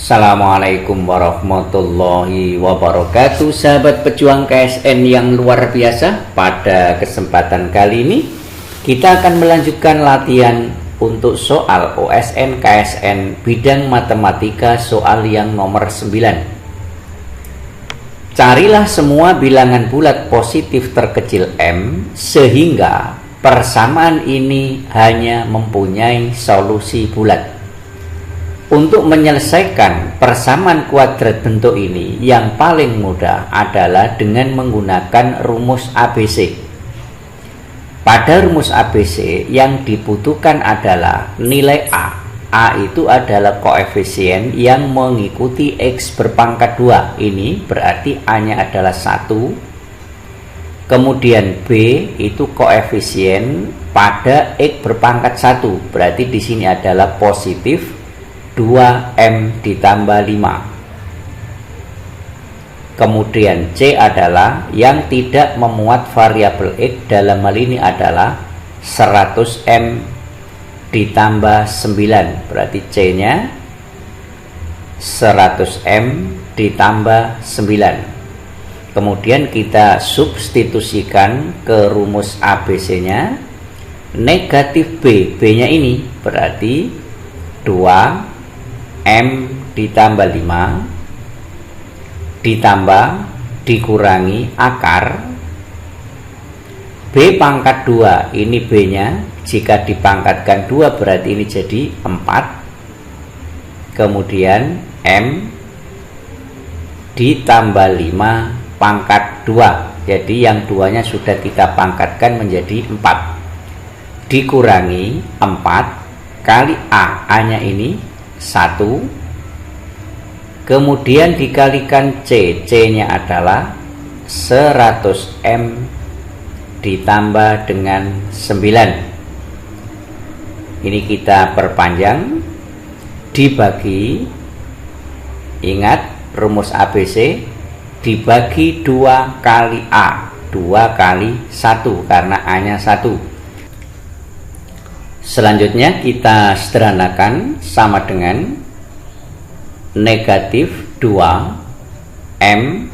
Assalamualaikum warahmatullahi wabarakatuh, sahabat pejuang KSN yang luar biasa. Pada kesempatan kali ini kita akan melanjutkan latihan untuk soal OSN KSN bidang matematika soal yang nomor 9. Carilah semua bilangan bulat positif terkecil M sehingga persamaan ini hanya mempunyai solusi bulat. Untuk menyelesaikan persamaan kuadrat bentuk ini, yang paling mudah adalah dengan menggunakan rumus ABC. Pada rumus ABC yang dibutuhkan adalah nilai A. A itu adalah koefisien yang mengikuti X berpangkat 2. Ini berarti A-nya adalah 1. Kemudian B itu koefisien pada X berpangkat 1. Berarti di sini adalah positif 2M ditambah 5. Kemudian C adalah yang tidak memuat variabel X, dalam hal ini adalah 100M ditambah 9. Berarti C nya 100M ditambah 9. Kemudian kita substitusikan ke rumus ABC nya. Negatif B, B nya ini berarti 2M ditambah 5 ditambah dikurangi akar B pangkat 2, ini B nya jika dipangkatkan 2 berarti ini jadi 4. Kemudian M ditambah 5 pangkat 2, jadi yang 2 nya sudah kita pangkatkan menjadi 4 dikurangi 4 kali A, A nya ini 1, kemudian dikalikan C, C nya adalah 100M ditambah dengan 9. Ini kita perpanjang, dibagi, ingat rumus ABC, dibagi 2 kali A, 2 kali 1 karena A nya 1. Selanjutnya kita sederhanakan, sama dengan negatif 2M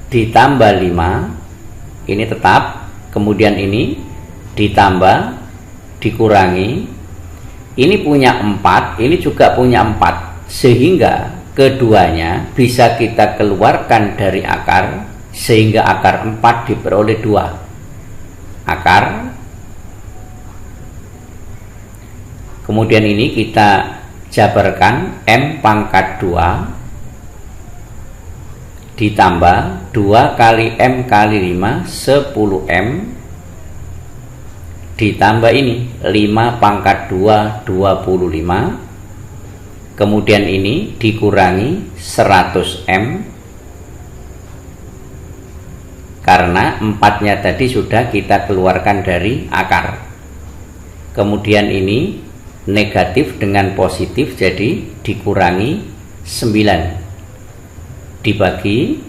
ditambah 5, ini tetap, kemudian ini ditambah dikurangi, ini punya 4, ini juga punya 4, sehingga keduanya bisa kita keluarkan dari akar, sehingga akar 4 diperoleh 2 akar. Kemudian ini kita jabarkan, M pangkat 2 ditambah 2 kali M kali 5, 10M ditambah ini 5 pangkat 2, 25. Kemudian ini dikurangi 100M karena 4-nya tadi sudah kita keluarkan dari akar. Kemudian ini negatif dengan positif, jadi dikurangi 9 dibagi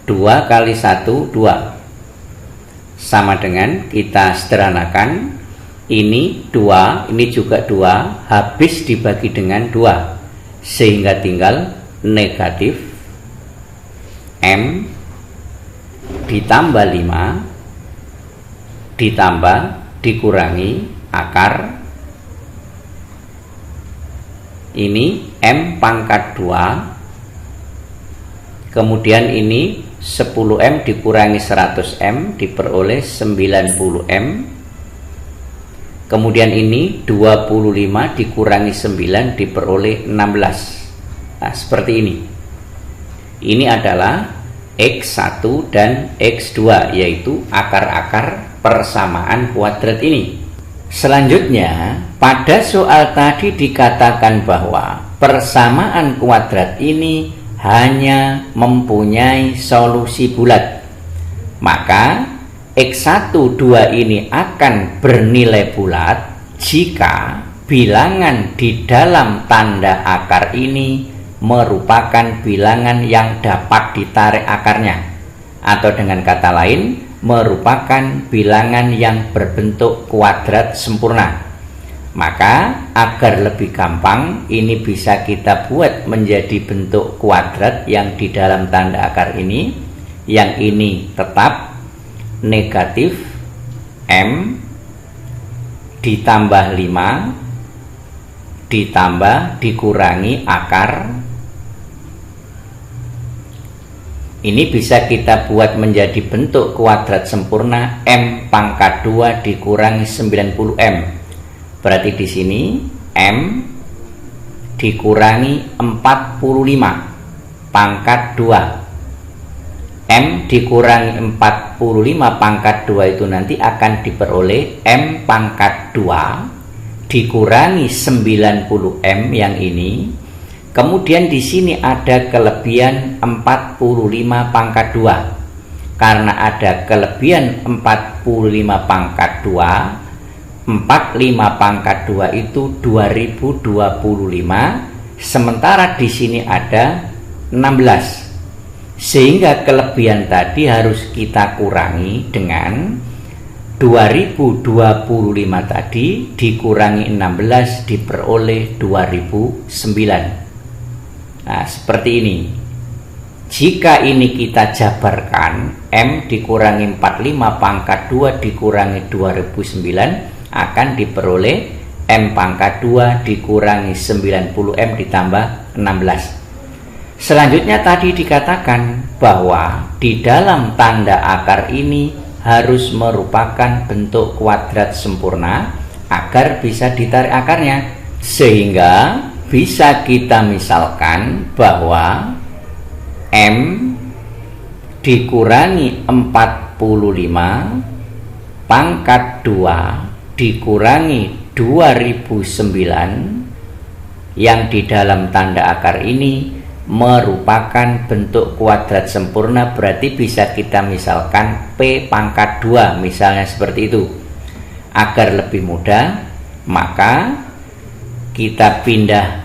2 kali 1, 2, sama dengan kita sederhanakan, ini 2, ini juga 2, habis dibagi dengan 2 sehingga tinggal negatif M ditambah 5 ditambah dikurangi akar, ini M pangkat 2, kemudian ini 10M dikurangi 100M diperoleh 90M, kemudian ini 25 dikurangi 9 diperoleh 16. Nah, seperti ini. Ini adalah X1 dan X2, yaitu akar-akar persamaan kuadrat ini. Selanjutnya, pada soal tadi dikatakan bahwa persamaan kuadrat ini hanya mempunyai solusi bulat. Maka X1, 2 ini akan bernilai bulat jika bilangan di dalam tanda akar ini merupakan bilangan yang dapat ditarik akarnya, atau dengan kata lain merupakan bilangan yang berbentuk kuadrat sempurna. Maka agar lebih gampang, ini bisa kita buat menjadi bentuk kuadrat yang di dalam tanda akar ini. Yang ini tetap negatif M ditambah 5 ditambah dikurangi akar. Ini bisa kita buat menjadi bentuk kuadrat sempurna M pangkat 2 dikurangi 90M. Berarti di sini M dikurangi 45 pangkat 2. M dikurangi 45 pangkat 2 itu nanti akan diperoleh M pangkat 2 dikurangi 90M yang ini. Kemudian di sini ada kelebihan 45 pangkat 2. Karena ada kelebihan 45 pangkat 2, 45 pangkat 2 itu 2025, sementara di sini ada 16. Sehingga kelebihan tadi harus kita kurangi dengan 2025 tadi dikurangi 16 diperoleh 2009. Nah, seperti ini. Jika ini kita jabarkan, M dikurangi 45 pangkat 2 dikurangi 2009 akan diperoleh M pangkat 2 dikurangi 90M ditambah 16. Selanjutnya tadi dikatakan bahwa di dalam tanda akar ini harus merupakan bentuk kuadrat sempurna agar bisa ditarik akarnya. Sehingga bisa kita misalkan bahwa M dikurangi 45 pangkat 2 dikurangi 2009 yang di dalam tanda akar ini merupakan bentuk kuadrat sempurna. Berarti bisa kita misalkan P pangkat 2 misalnya seperti itu. Agar lebih mudah, maka kita pindah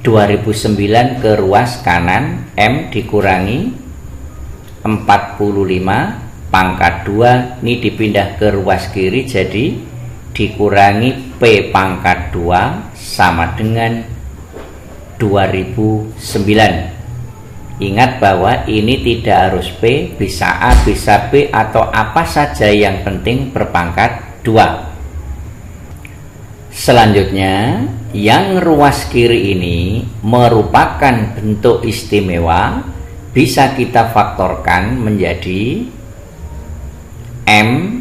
2009 ke ruas kanan. M dikurangi 45 pangkat 2 ini dipindah ke ruas kiri, jadi dikurangi P pangkat 2 sama dengan 2009. Ingat bahwa ini tidak harus P, bisa A, bisa B, atau apa saja yang penting berpangkat 2. Selanjutnya, yang ruas kiri ini merupakan bentuk istimewa, bisa kita faktorkan menjadi M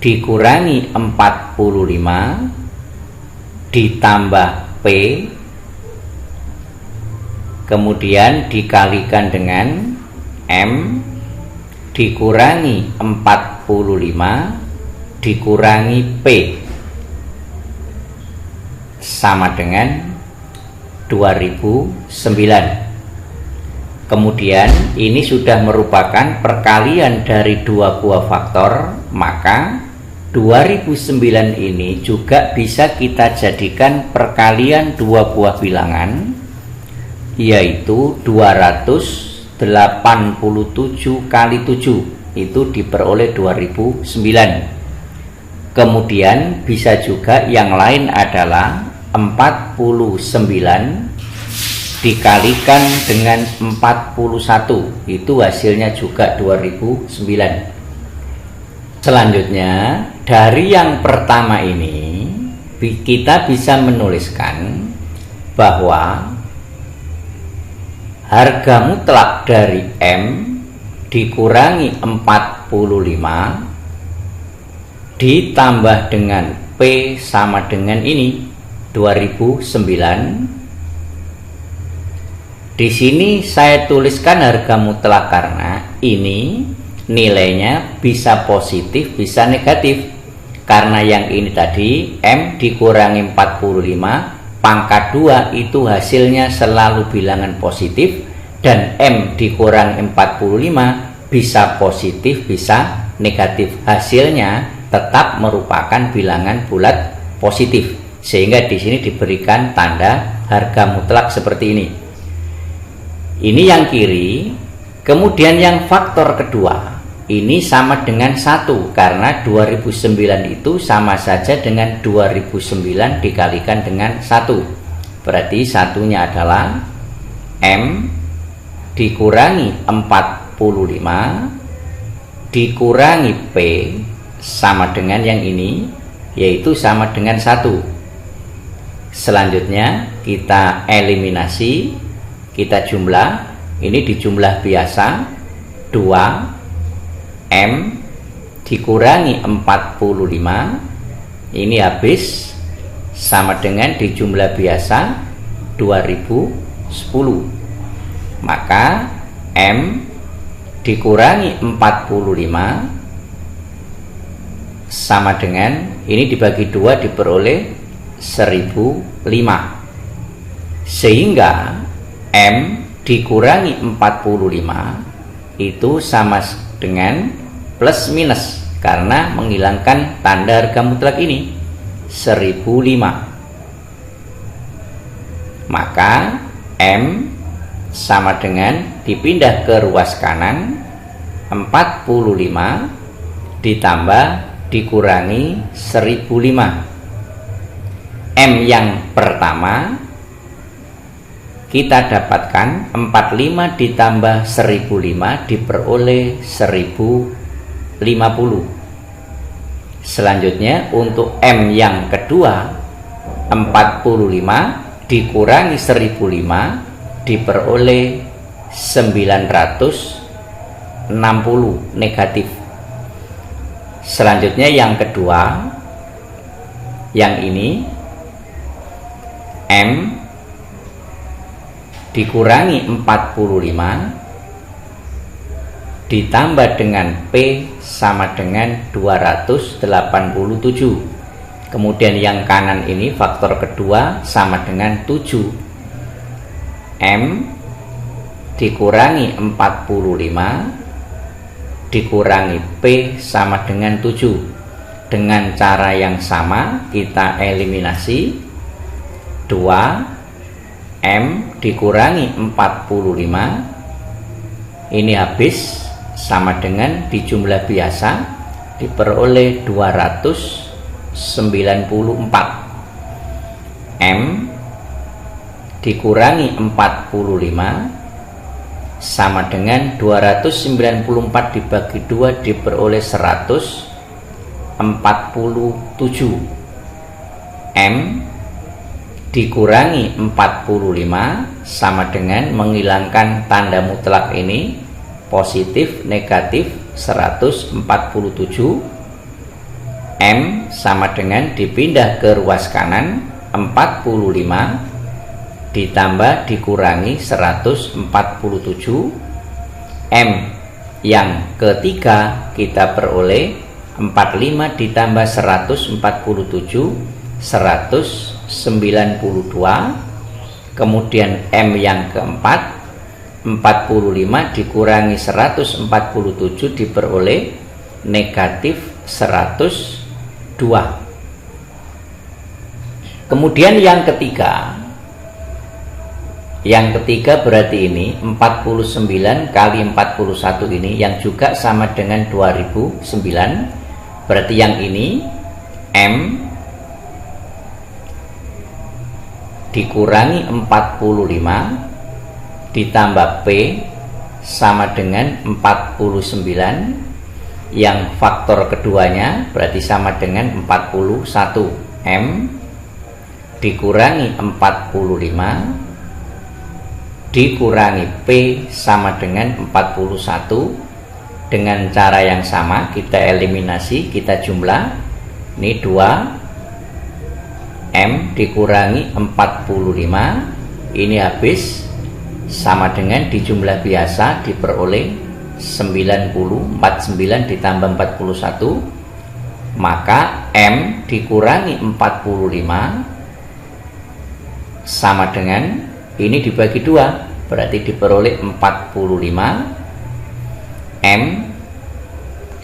dikurangi 45 ditambah P kemudian dikalikan dengan M dikurangi 45 dikurangi P sama dengan 2009. Kemudian ini sudah merupakan perkalian dari dua buah faktor, maka 2009 ini juga bisa kita jadikan perkalian dua buah bilangan, yaitu 287 kali 7 itu diperoleh 2009. Kemudian bisa juga yang lain adalah 49 dikalikan dengan 41, itu hasilnya juga 2009. Selanjutnya, dari yang pertama ini kita bisa menuliskan bahwa harga mutlak dari M dikurangi 45 ditambah dengan P sama dengan ini 2009. Di sini saya tuliskan harga mutlak karena ini nilainya bisa positif bisa negatif. Karena yang ini tadi M dikurangi 45 pangkat 2 itu hasilnya selalu bilangan positif, dan M dikurangi 45 bisa positif bisa negatif, hasilnya tetap merupakan bilangan bulat positif. Sehingga di sini diberikan tanda harga mutlak seperti ini. Ini yang kiri. Kemudian yang faktor kedua ini sama dengan 1 karena 2009 itu sama saja dengan 2009 dikalikan dengan 1. Berarti satunya adalah M dikurangi 45 dikurangi P sama dengan yang ini, yaitu sama dengan 1. Selanjutnya kita eliminasi, kita jumlah. Ini dijumlah biasa 2M dikurangi 45, ini habis sama dengan dijumlah biasa 2010. Maka M dikurangi 45 sama dengan, ini dibagi 2 diperoleh 1005. Sehingga M dikurangi 45 itu sama dengan plus minus, karena menghilangkan tanda harga mutlak ini 1005. Maka M sama dengan dipindah ke ruas kanan 45 ditambah dikurangi 1005. M yang pertama kita dapatkan 45 ditambah 1005 diperoleh 1050. Selanjutnya untuk M yang kedua 45 dikurangi 1005 diperoleh 960 negatif. Selanjutnya yang kedua, yang ini M dikurangi 45 ditambah dengan P sama dengan 287. Kemudian yang kanan ini faktor kedua sama dengan 7. M dikurangi 45 dikurangi P sama dengan 7. Dengan cara yang sama kita eliminasi 2M dikurangi 45, ini habis sama dengan dijumlah biasa diperoleh 294. M dikurangi 45 sama dengan 294 dibagi 2 diperoleh 147. M dikurangi 45 sama dengan menghilangkan tanda mutlak ini, positif negatif 147. M sama dengan dipindah ke ruas kanan 45 ditambah dikurangi 147. M yang ketiga kita peroleh 45 ditambah 147 192. Kemudian M yang keempat 45 dikurangi 147 diperoleh negatif 102. Kemudian yang ketiga berarti ini 49 kali 41 ini yang juga sama dengan 2009. Berarti yang ini M dikurangi 45 ditambah P sama dengan 49, yang faktor keduanya berarti sama dengan 41. M dikurangi 45 dikurangi P sama dengan 41. Dengan cara yang sama kita eliminasi, kita jumlah. Ini 2 M dikurangi 45, ini habis sama dengan dijumlah biasa diperoleh 90. 49 ditambah 41, maka M dikurangi 45 sama dengan ini dibagi 2 berarti diperoleh 45. M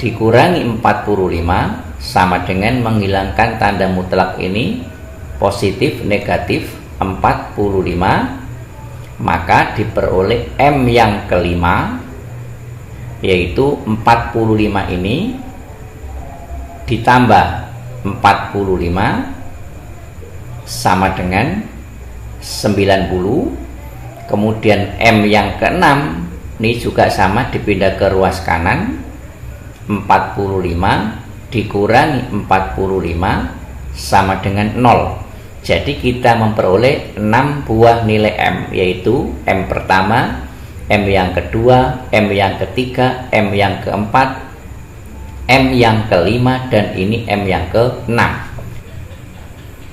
dikurangi 45 sama dengan menghilangkan tanda mutlak ini, positif negatif 45, maka diperoleh M yang kelima yaitu 45 ini ditambah 45 sama dengan 90. Kemudian M yang ke-6 ini juga sama, dipindah ke ruas kanan. 45 dikurangi 45 sama dengan 0. Jadi kita memperoleh 6 buah nilai M, yaitu M pertama, M yang kedua, M yang ketiga, M yang keempat, M yang kelima, dan ini M yang ke-6.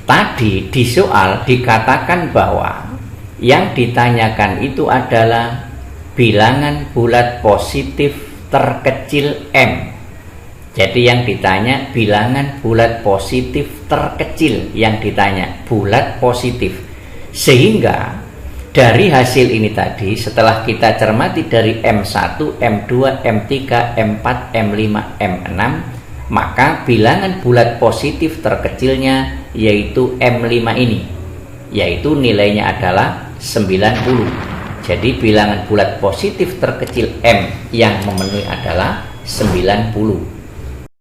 Tadi di soal dikatakan bahwa yang ditanyakan itu adalah bilangan bulat positif terkecil M. Jadi yang ditanya bilangan bulat positif terkecil, yang ditanya bulat positif. Sehingga dari hasil ini tadi, setelah kita cermati dari M1, M2, M3, M4, M5, M6, maka bilangan bulat positif terkecilnya yaitu M5 ini, yaitu nilainya adalah 90. Jadi bilangan bulat positif terkecil M yang memenuhi adalah 90.